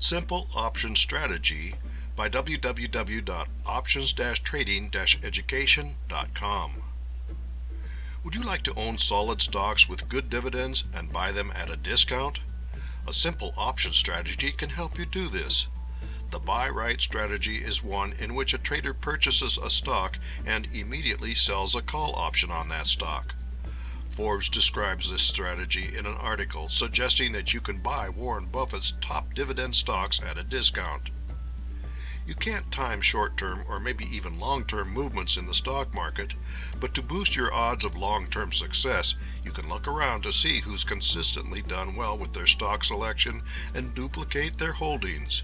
Simple Option Strategy by www.options-trading-education.com. Would you like to own solid stocks with good dividends and buy them at a discount? A simple option strategy can help you do this. The buy right strategy is one in which a trader purchases a stock and immediately sells a call option on that stock. Forbes describes this strategy in an article suggesting that you can buy Warren Buffett's top dividend stocks at a discount. You can't time short-term or maybe even long-term movements in the stock market, but to boost your odds of long-term success, you can look around to see who's consistently done well with their stock selection and duplicate their holdings.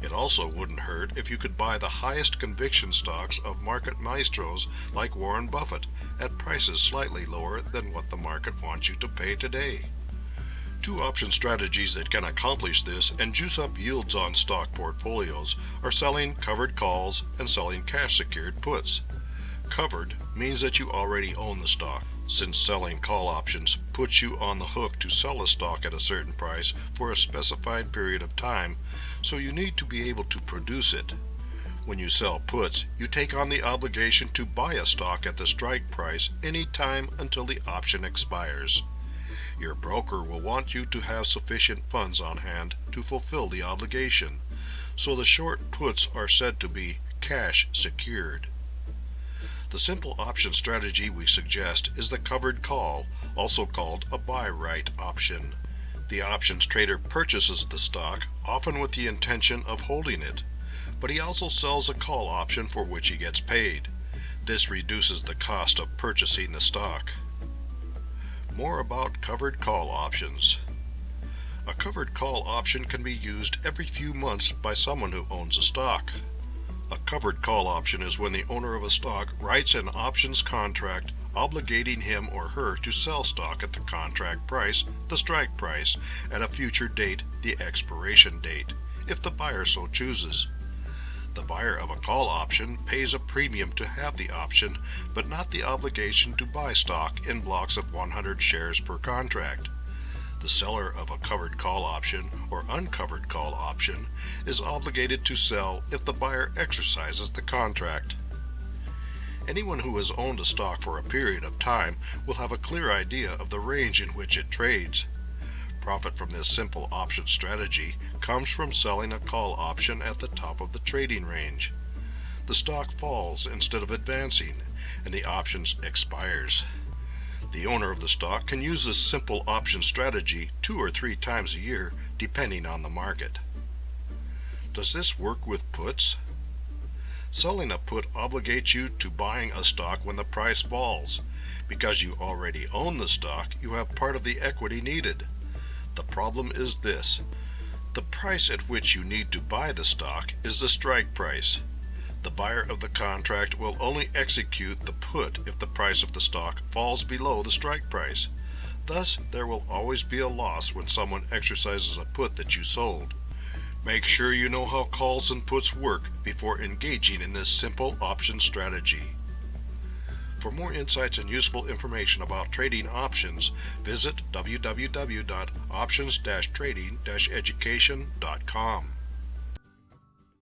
It also wouldn't hurt if you could buy the highest conviction stocks of market maestros like Warren Buffett at prices slightly lower than what the market wants you to pay today. Two option strategies that can accomplish this and juice up yields on stock portfolios are selling covered calls and selling cash secured puts. Covered means that you already own the stock, since selling call options puts you on the hook to sell a stock at a certain price for a specified period of time, so you need to be able to produce it. When you sell puts, you take on the obligation to buy a stock at the strike price any time until the option expires. Your broker will want you to have sufficient funds on hand to fulfill the obligation, so the short puts are said to be cash secured. The simple option strategy we suggest is the covered call, also called a buy right option. The options trader purchases the stock, often with the intention of holding it, but he also sells a call option for which he gets paid. This reduces the cost of purchasing the stock. More about covered call options. A covered call option can be used every few months by someone who owns a stock. A covered call option is when the owner of a stock writes an options contract obligating him or her to sell stock at the contract price, the strike price, at a future date, the expiration date, if the buyer so chooses. The buyer of a call option pays a premium to have the option, but not the obligation to buy stock in blocks of 100 shares per contract. The seller of a covered call option or uncovered call option is obligated to sell if the buyer exercises the contract. Anyone who has owned a stock for a period of time will have a clear idea of the range in which it trades. Profit from this simple option strategy comes from selling a call option at the top of the trading range. The stock falls instead of advancing, and the option expires. The owner of the stock can use this simple option strategy 2 or 3 times a year, depending on the market. Does this work with puts? Selling a put obligates you to buying a stock when the price falls. Because you already own the stock, you have part of the equity needed. The problem is this: the price at which you need to buy the stock is the strike price. The buyer of the contract will only execute the put if the price of the stock falls below the strike price. Thus, there will always be a loss when someone exercises a put that you sold. Make sure you know how calls and puts work before engaging in this simple option strategy. For more insights and useful information about trading options, visit www.options-trading-education.com.